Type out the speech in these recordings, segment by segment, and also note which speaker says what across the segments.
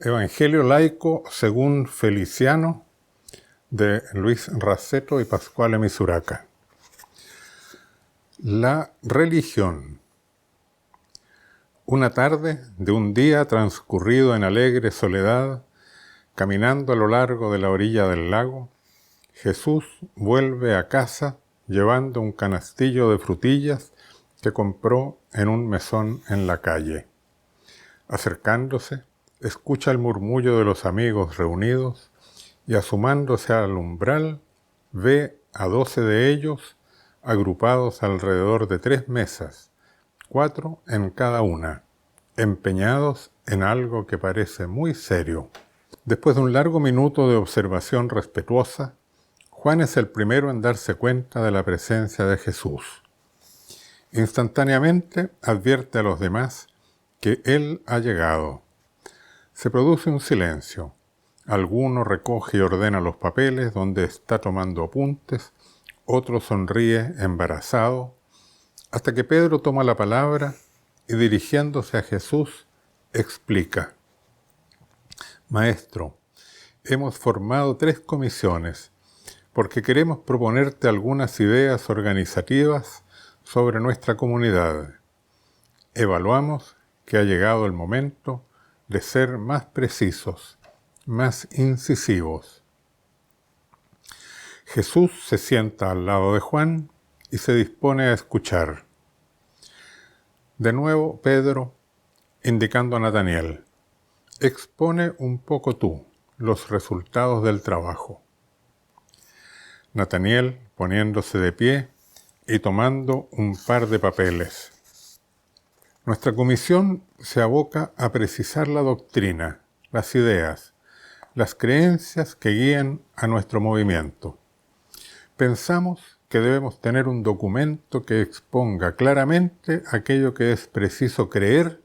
Speaker 1: Evangelio laico según Feliciano, de Luis Raceto y Pascual Misuraca. La religión. Una tarde de un día transcurrido en alegre soledad, caminando a lo largo de la orilla del lago, Jesús vuelve a casa llevando un canastillo de frutillas que compró en un mesón en la calle. Acercándose, escucha el murmullo de los amigos reunidos y asomándose al umbral, ve a 12 de ellos agrupados alrededor de 3 mesas, 4 en cada una, empeñados en algo que parece muy serio. Después de un largo minuto de observación respetuosa, Juan es el primero en darse cuenta de la presencia de Jesús. Instantáneamente advierte a los demás que Él ha llegado. Se produce un silencio. Alguno recoge y ordena los papeles donde está tomando apuntes, otro sonríe embarazado, hasta que Pedro toma la palabra y dirigiéndose a Jesús, explica: Maestro, hemos formado 3 comisiones porque queremos proponerte algunas ideas organizativas sobre nuestra comunidad. Evaluamos que ha llegado el momento de ser más precisos, más incisivos. Jesús se sienta al lado de Juan y se dispone a escuchar. De nuevo, Pedro, indicando a Nataniel: expone un poco tú los resultados del trabajo. Nataniel, poniéndose de pie y tomando un par de papeles. Nuestra comisión se aboca a precisar la doctrina, las ideas, las creencias que guían a nuestro movimiento. Pensamos que debemos tener un documento que exponga claramente aquello que es preciso creer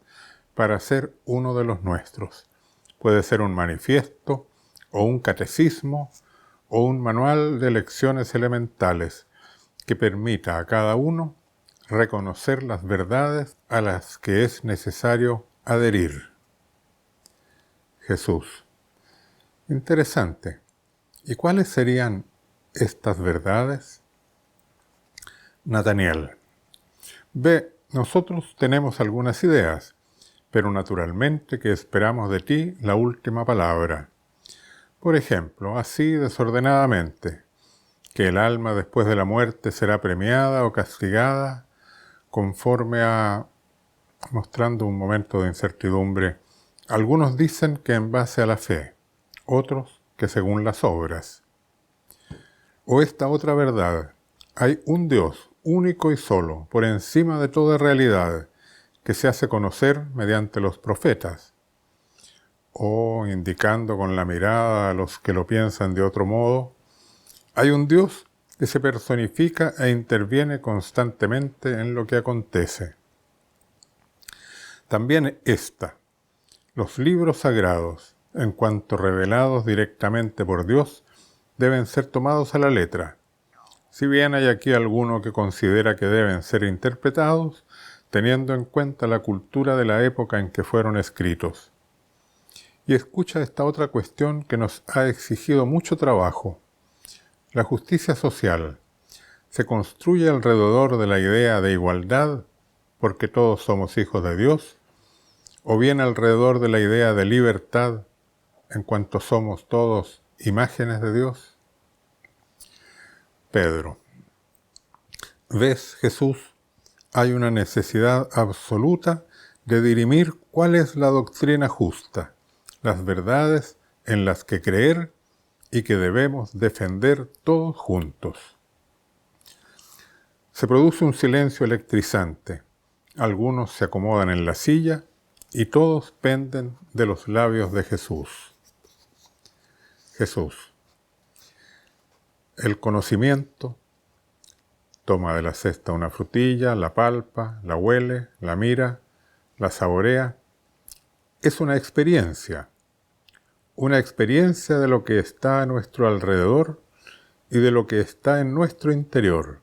Speaker 1: para ser uno de los nuestros. Puede ser un manifiesto, o un catecismo, o un manual de lecciones elementales que permita a cada uno reconocer las verdades a las que es necesario adherir. Jesús: interesante. ¿Y cuáles serían estas verdades? Nataniel: ve, nosotros tenemos algunas ideas, pero naturalmente que esperamos de ti la última palabra. Por ejemplo, así desordenadamente, que el alma después de la muerte será premiada o castigada conforme a, mostrando un momento de incertidumbre. Algunos dicen que en base a la fe, otros que según las obras. O esta otra verdad: hay un Dios único y solo, por encima de toda realidad, que se hace conocer mediante los profetas. O, indicando con la mirada a los que lo piensan de otro modo, hay un Dios que se personifica e interviene constantemente en lo que acontece. También los libros sagrados, en cuanto revelados directamente por Dios, deben ser tomados a la letra, si bien hay aquí alguno que considera que deben ser interpretados, teniendo en cuenta la cultura de la época en que fueron escritos. Y escucha esta otra cuestión que nos ha exigido mucho trabajo. La justicia social se construye alrededor de la idea de igualdad, porque todos somos hijos de Dios, o bien alrededor de la idea de libertad, en cuanto somos todos imágenes de Dios. Pedro: ¿ves, Jesús? Hay una necesidad absoluta de dirimir cuál es la doctrina justa, las verdades en las que creer y que debemos defender todos juntos. Se produce un silencio electrizante. Algunos se acomodan en la silla y todos penden de los labios de Jesús. Jesús: el conocimiento. Toma de la cesta una frutilla, la palpa, la huele, la mira, la saborea. Es una experiencia de lo que está a nuestro alrededor y de lo que está en nuestro interior.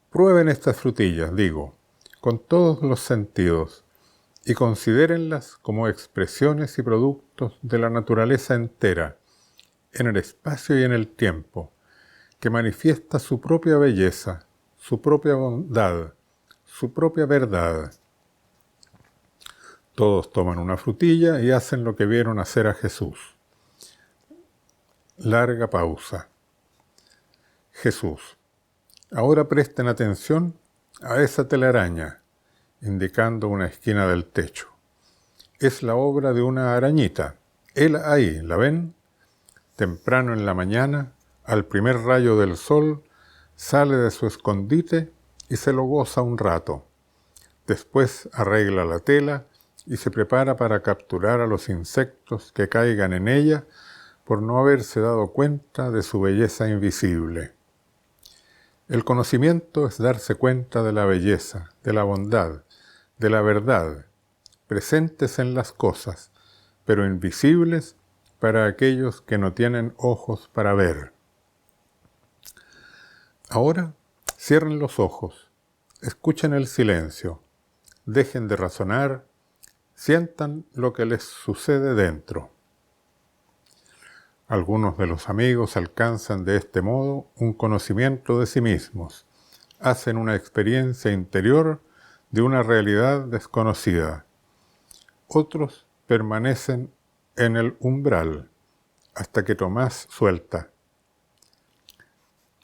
Speaker 1: Prueben estas frutillas, digo, con todos los sentidos, y considérenlas como expresiones y productos de la naturaleza entera, en el espacio y en el tiempo, que manifiesta su propia belleza, su propia bondad, su propia verdad. Todos toman una frutilla y hacen lo que vieron hacer a Jesús. Larga pausa. Jesús. Ahora presten atención a esa telaraña, indicando una esquina del techo. Es la obra de una arañita. Él ahí, ¿la ven? Temprano en la mañana, al primer rayo del sol, sale de su escondite y se lo goza un rato. Después arregla la tela y se prepara para capturar a los insectos que caigan en ella por no haberse dado cuenta de su belleza invisible. El conocimiento es darse cuenta de la belleza, de la bondad, de la verdad, presentes en las cosas, pero invisibles para aquellos que no tienen ojos para ver. Ahora cierren los ojos, escuchen el silencio, dejen de razonar, sientan lo que les sucede dentro. Algunos de los amigos alcanzan de este modo un conocimiento de sí mismos, hacen una experiencia interior de una realidad desconocida. Otros permanecen en el umbral hasta que Tomás suelta.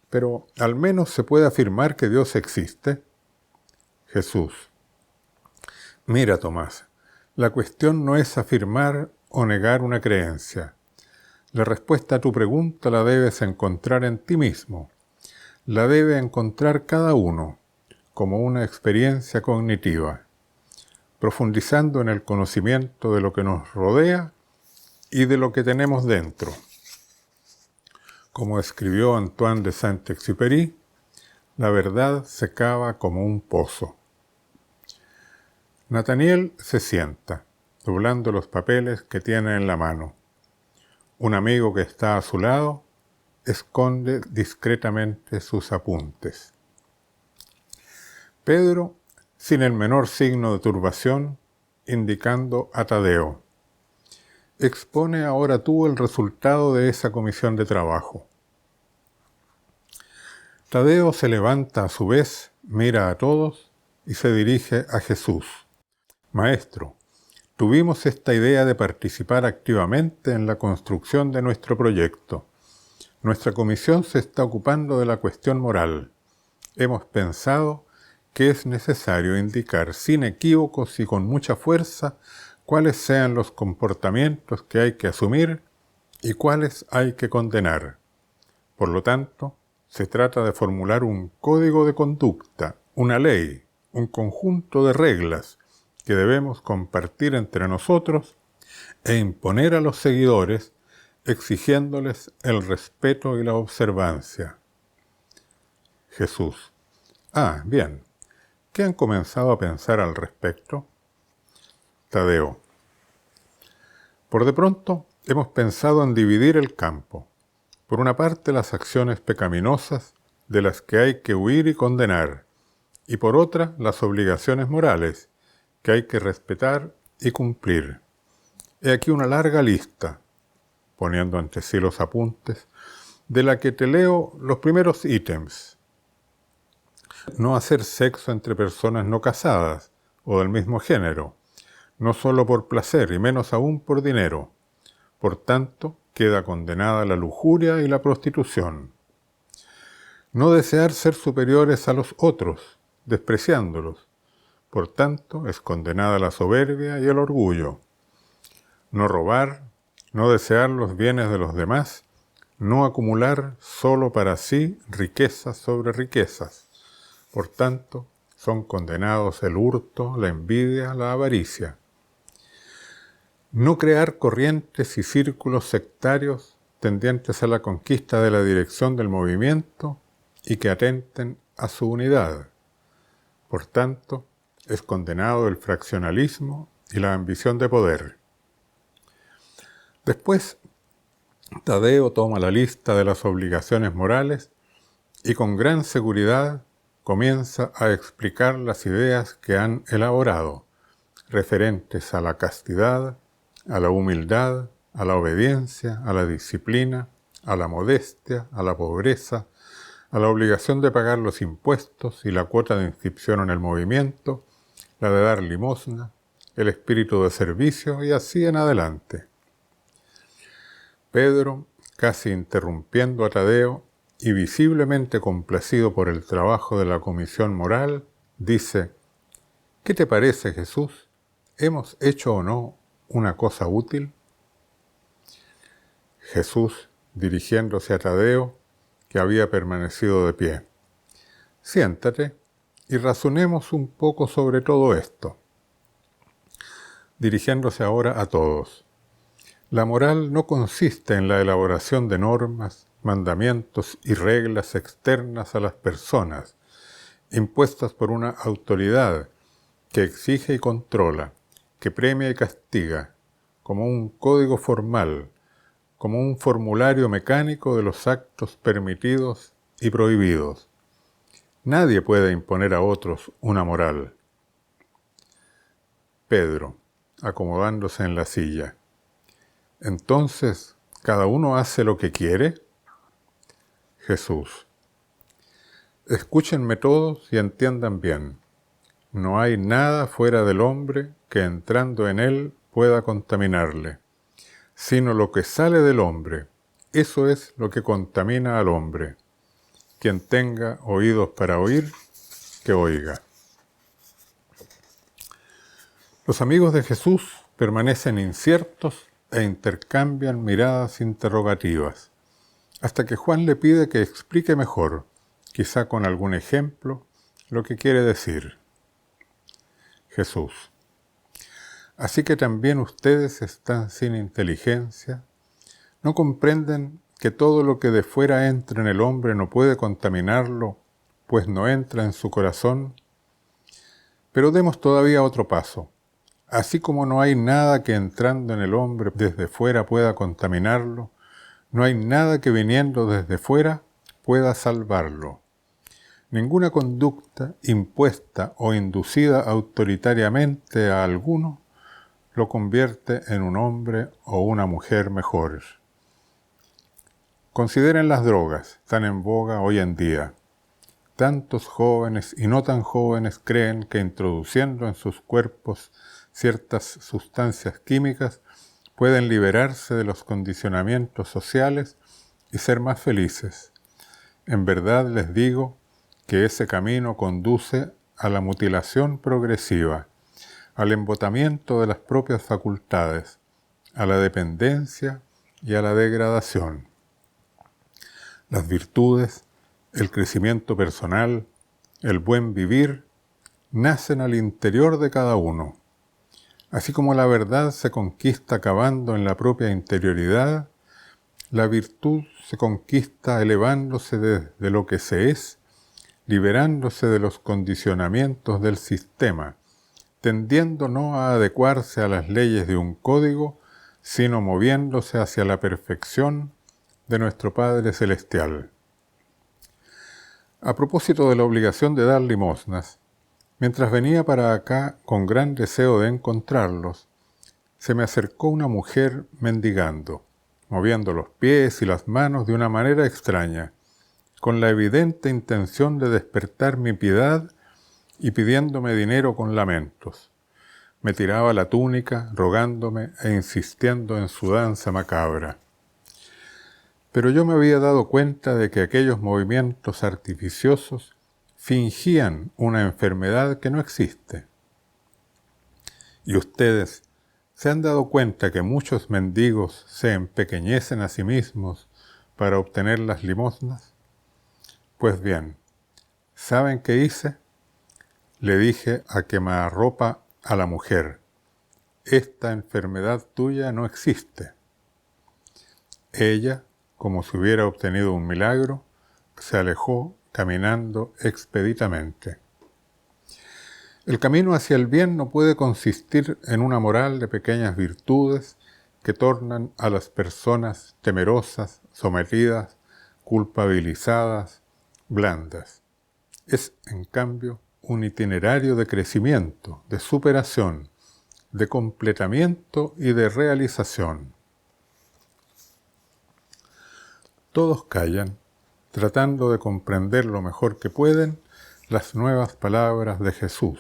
Speaker 1: Pero al menos se puede afirmar que Dios existe. Jesús. Mira, Tomás, la cuestión no es afirmar o negar una creencia. La respuesta a tu pregunta la debes encontrar en ti mismo. La debe encontrar cada uno, como una experiencia cognitiva, profundizando en el conocimiento de lo que nos rodea y de lo que tenemos dentro. Como escribió Antoine de Saint-Exupéry, la verdad se cava como un pozo. Nathaniel se sienta, doblando los papeles que tiene en la mano. Un amigo que está a su lado esconde discretamente sus apuntes. Pedro, sin el menor signo de turbación, indicando a Tadeo: expone ahora tú el resultado de esa comisión de trabajo. Tadeo se levanta a su vez, mira a todos y se dirige a Jesús. Maestro, tuvimos esta idea de participar activamente en la construcción de nuestro proyecto. Nuestra comisión se está ocupando de la cuestión moral. Hemos pensado que es necesario indicar sin equívocos y con mucha fuerza cuáles sean los comportamientos que hay que asumir y cuáles hay que condenar. Por lo tanto, se trata de formular un código de conducta, una ley, un conjunto de reglas que debemos compartir entre nosotros e imponer a los seguidores, exigiéndoles el respeto y la observancia. Jesús. Bien. ¿Qué han comenzado a pensar al respecto? Tadeo. Por de pronto, hemos pensado en dividir el campo. Por una parte, las acciones pecaminosas de las que hay que huir y condenar, y por otra, las obligaciones morales que hay que respetar y cumplir. He aquí una larga lista, poniendo ante sí los apuntes, de la que te leo los primeros ítems. No hacer sexo entre personas no casadas o del mismo género, no solo por placer y menos aún por dinero. Por tanto, queda condenada la lujuria y la prostitución. No desear ser superiores a los otros, despreciándolos. Por tanto, es condenada la soberbia y el orgullo. No robar, no desear los bienes de los demás, no acumular solo para sí riquezas sobre riquezas. Por tanto, son condenados el hurto, la envidia, la avaricia. No crear corrientes y círculos sectarios tendientes a la conquista de la dirección del movimiento y que atenten a su unidad. Por tanto, es condenado el fraccionalismo y la ambición de poder. Después, Tadeo toma la lista de las obligaciones morales y con gran seguridad comienza a explicar las ideas que han elaborado, referentes a la castidad, a la humildad, a la obediencia, a la disciplina, a la modestia, a la pobreza, a la obligación de pagar los impuestos y la cuota de inscripción en el movimiento, la de dar limosna, el espíritu de servicio y así en adelante. Pedro, casi interrumpiendo a Tadeo y visiblemente complacido por el trabajo de la comisión moral, dice: ¿qué te parece, Jesús? ¿Hemos hecho o no una cosa útil? Jesús, dirigiéndose a Tadeo, que había permanecido de pie: siéntate y razonemos un poco sobre todo esto. Dirigiéndose ahora a todos: la moral no consiste en la elaboración de normas, mandamientos y reglas externas a las personas, impuestas por una autoridad que exige y controla, que premia y castiga, como un código formal, como un formulario mecánico de los actos permitidos y prohibidos. Nadie puede imponer a otros una moral. Pedro, acomodándose en la silla: ¿entonces cada uno hace lo que quiere? Jesús: escúchenme todos y entiendan bien. No hay nada fuera del hombre que entrando en él pueda contaminarle, sino lo que sale del hombre. Eso es lo que contamina al hombre. Quien tenga oídos para oír, que oiga. Los amigos de Jesús permanecen inciertos e intercambian miradas interrogativas, hasta que Juan le pide que explique mejor, quizá con algún ejemplo, lo que quiere decir. Jesús: así que también ustedes están sin inteligencia. ¿No comprenden que todo lo que de fuera entra en el hombre no puede contaminarlo, pues no entra en su corazón? Pero demos todavía otro paso. Así como no hay nada que entrando en el hombre desde fuera pueda contaminarlo, no hay nada que viniendo desde fuera pueda salvarlo. Ninguna conducta impuesta o inducida autoritariamente a alguno lo convierte en un hombre o una mujer mejores. Consideren las drogas, tan en boga hoy en día. Tantos jóvenes y no tan jóvenes creen que introduciendo en sus cuerpos ciertas sustancias químicas pueden liberarse de los condicionamientos sociales y ser más felices. En verdad les digo que ese camino conduce a la mutilación progresiva, al embotamiento de las propias facultades, a la dependencia y a la degradación. Las virtudes, el crecimiento personal, el buen vivir, nacen al interior de cada uno. Así como la verdad se conquista cavando en la propia interioridad, la virtud se conquista elevándose desde lo que se es, liberándose de los condicionamientos del sistema, tendiendo no a adecuarse a las leyes de un código, sino moviéndose hacia la perfección de nuestro Padre Celestial. A propósito de la obligación de dar limosnas, mientras venía para acá con gran deseo de encontrarlos, se me acercó una mujer mendigando, moviendo los pies y las manos de una manera extraña, con la evidente intención de despertar mi piedad y pidiéndome dinero con lamentos. Me tiraba la túnica, rogándome e insistiendo en su danza macabra. Pero yo me había dado cuenta de que aquellos movimientos artificiosos fingían una enfermedad que no existe. ¿Y ustedes se han dado cuenta que muchos mendigos se empequeñecen a sí mismos para obtener las limosnas? Pues bien, ¿saben qué hice? Le dije a quemarropa a la mujer: esta enfermedad tuya no existe. Ella, como si hubiera obtenido un milagro, se alejó caminando expeditamente. El camino hacia el bien no puede consistir en una moral de pequeñas virtudes que tornan a las personas temerosas, sometidas, culpabilizadas, blandas. Es, en cambio, un itinerario de crecimiento, de superación, de completamiento y de realización. Todos callan, tratando de comprender lo mejor que pueden las nuevas palabras de Jesús,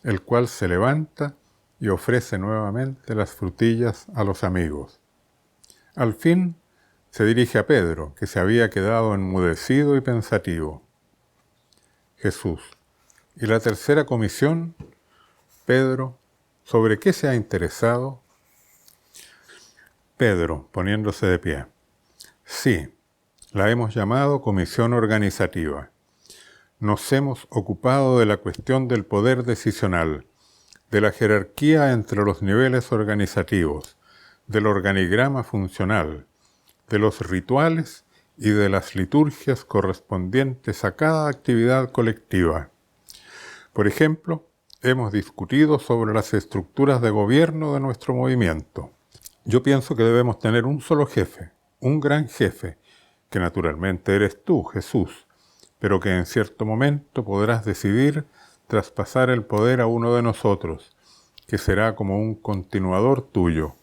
Speaker 1: el cual se levanta y ofrece nuevamente las frutillas a los amigos. Al fin se dirige a Pedro, que se había quedado enmudecido y pensativo. Jesús: ¿y la tercera comisión, Pedro, sobre qué se ha interesado? Pedro, poniéndose de pie: sí, la hemos llamado comisión organizativa. Nos hemos ocupado de la cuestión del poder decisional, de la jerarquía entre los niveles organizativos, del organigrama funcional, de los rituales y de las liturgias correspondientes a cada actividad colectiva. Por ejemplo, hemos discutido sobre las estructuras de gobierno de nuestro movimiento. Yo pienso que debemos tener un solo jefe, un gran jefe, que naturalmente eres tú, Jesús, pero que en cierto momento podrás decidir traspasar el poder a uno de nosotros, que será como un continuador tuyo,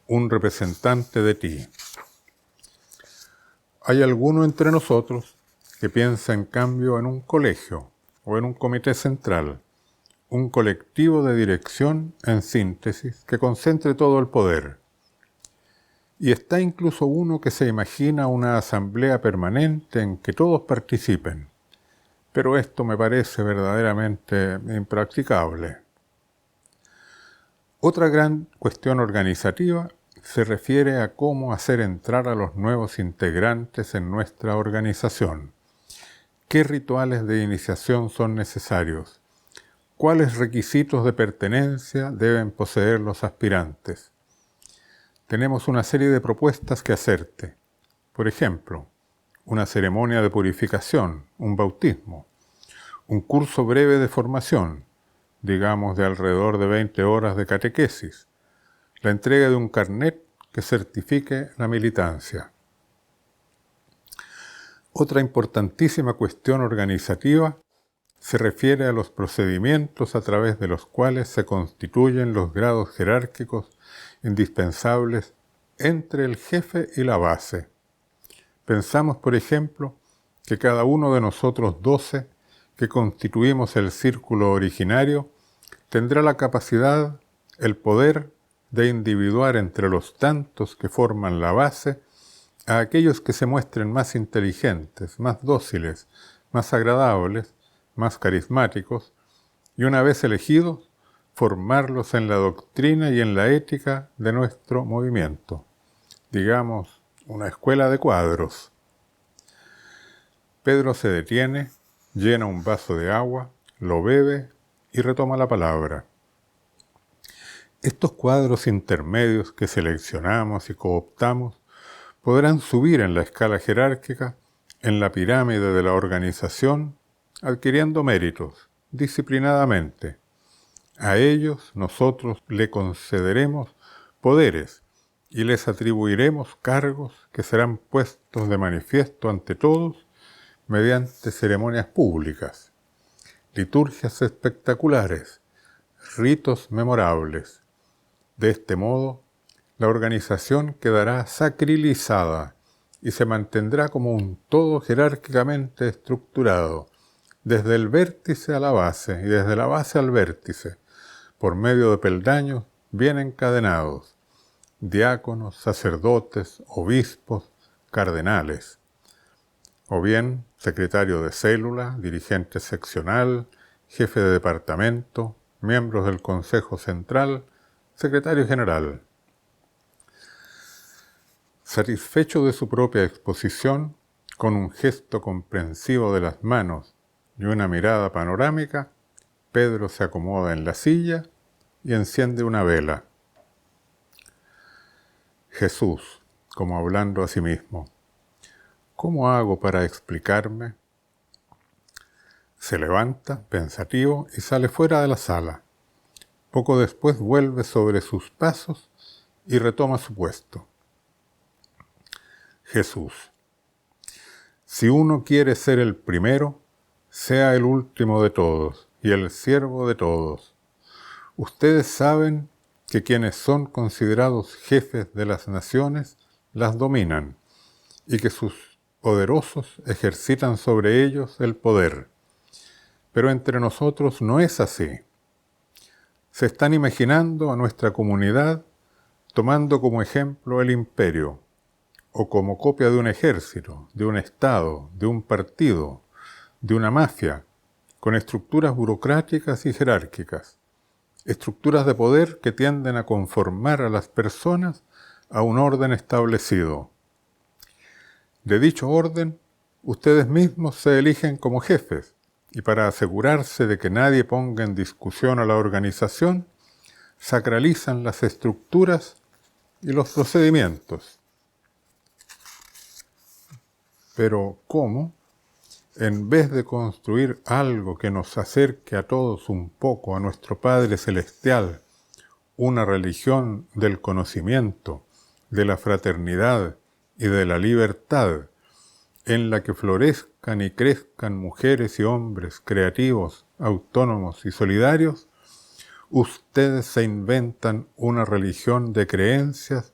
Speaker 1: un representante de ti. Hay alguno entre nosotros que piensa en cambio en un colegio o en un comité central, un colectivo de dirección en síntesis que concentre todo el poder. Y está incluso uno que se imagina una asamblea permanente en que todos participen. Pero esto me parece verdaderamente impracticable. Otra gran cuestión organizativa se refiere a cómo hacer entrar a los nuevos integrantes en nuestra organización. ¿Qué rituales de iniciación son necesarios? ¿Cuáles requisitos de pertenencia deben poseer los aspirantes? Tenemos una serie de propuestas que hacerte. Por ejemplo, una ceremonia de purificación, un bautismo, un curso breve de formación, digamos de alrededor de 20 horas de catequesis, la entrega de un carnet que certifique la militancia. Otra importantísima cuestión organizativa se refiere a los procedimientos a través de los cuales se constituyen los grados jerárquicos indispensables entre el jefe y la base. Pensamos, por ejemplo, que cada uno de nosotros 12 que constituimos el círculo originario tendrá la capacidad, el poder de individuar entre los tantos que forman la base a aquellos que se muestren más inteligentes, más dóciles, más agradables, más carismáticos, y una vez elegidos, formarlos en la doctrina y en la ética de nuestro movimiento. Digamos, una escuela de cuadros. Pedro se detiene, llena un vaso de agua, lo bebe y retoma la palabra. Estos cuadros intermedios que seleccionamos y cooptamos podrán subir en la escala jerárquica, en la pirámide de la organización, adquiriendo méritos, disciplinadamente. A ellos nosotros le concederemos poderes y les atribuiremos cargos que serán puestos de manifiesto ante todos mediante ceremonias públicas, liturgias espectaculares, ritos memorables. De este modo, la organización quedará sacralizada y se mantendrá como un todo jerárquicamente estructurado, desde el vértice a la base y desde la base al vértice, por medio de peldaños bien encadenados, diáconos, sacerdotes, obispos, cardenales, o bien secretario de célula, dirigente seccional, jefe de departamento, miembros del Consejo Central, secretario general. Satisfecho de su propia exposición, con un gesto comprensivo de las manos y una mirada panorámica, Pedro se acomoda en la silla y enciende una vela. Jesús, como hablando a sí mismo: ¿cómo hago para explicarme? Se levanta, pensativo, y sale fuera de la sala. Poco después vuelve sobre sus pasos y retoma su puesto. Jesús: si uno quiere ser el primero, sea el último de todos y el siervo de todos. Ustedes saben que quienes son considerados jefes de las naciones las dominan y que sus poderosos ejercitan sobre ellos el poder. Pero entre nosotros no es así. Se están imaginando a nuestra comunidad tomando como ejemplo el imperio, o como copia de un ejército, de un estado, de un partido, de una mafia, con estructuras burocráticas y jerárquicas, estructuras de poder que tienden a conformar a las personas a un orden establecido. De dicho orden, ustedes mismos se eligen como jefes, y para asegurarse de que nadie ponga en discusión a la organización, sacralizan las estructuras y los procedimientos. Pero ¿cómo? En vez de construir algo que nos acerque a todos un poco a nuestro Padre Celestial, una religión del conocimiento, de la fraternidad y de la libertad, en la que florezcan y crezcan mujeres y hombres creativos, autónomos y solidarios, ustedes se inventan una religión de creencias,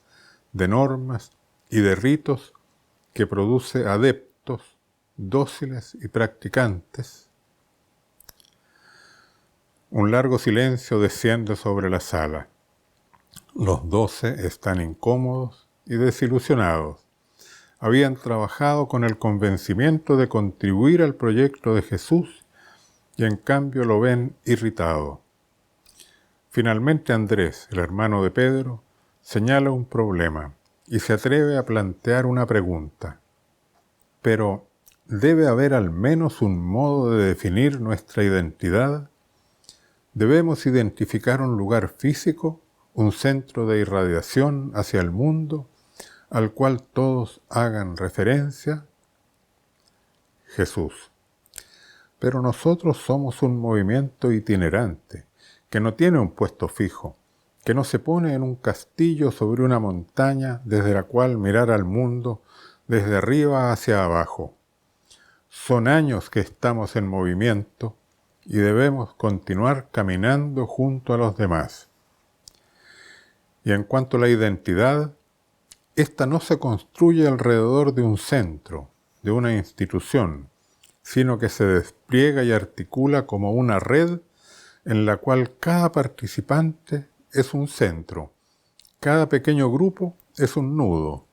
Speaker 1: de normas y de ritos que produce adeptos dóciles y practicantes. Un largo silencio desciende sobre la sala. Los 12 están incómodos y desilusionados. Habían trabajado con el convencimiento de contribuir al proyecto de Jesús y en cambio lo ven irritado. Finalmente Andrés, el hermano de Pedro, señala un problema y se atreve a plantear una pregunta. Pero, ¿debe haber al menos un modo de definir nuestra identidad? ¿Debemos identificar un lugar físico, un centro de irradiación hacia el mundo, al cual todos hagan referencia? Jesús. Pero nosotros somos un movimiento itinerante, que no tiene un puesto fijo, que no se pone en un castillo sobre una montaña desde la cual mirar al mundo desde arriba hacia abajo. Son años que estamos en movimiento y debemos continuar caminando junto a los demás. Y en cuanto a la identidad, esta no se construye alrededor de un centro, de una institución, sino que se despliega y articula como una red en la cual cada participante es un centro, cada pequeño grupo es un nudo.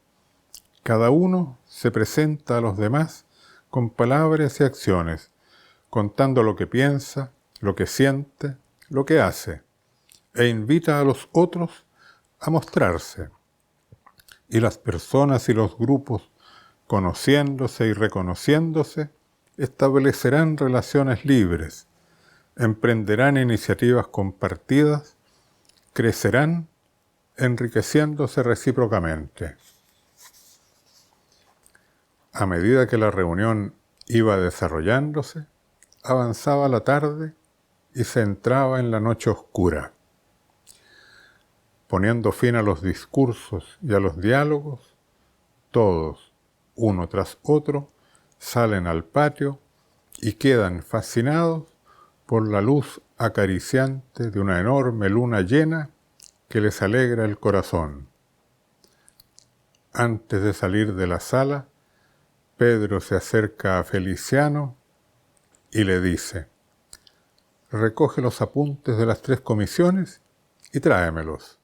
Speaker 1: Cada uno se presenta a los demás con palabras y acciones, contando lo que piensa, lo que siente, lo que hace, e invita a los otros a mostrarse. Y las personas y los grupos, conociéndose y reconociéndose, establecerán relaciones libres, emprenderán iniciativas compartidas, crecerán, enriqueciéndose recíprocamente. A medida que la reunión iba desarrollándose, avanzaba la tarde y se entraba en la noche oscura. Poniendo fin a los discursos y a los diálogos, todos, uno tras otro, salen al patio y quedan fascinados por la luz acariciante de una enorme luna llena que les alegra el corazón. Antes de salir de la sala, Pedro se acerca a Feliciano y le dice: recoge los apuntes de las 3 comisiones y tráemelos.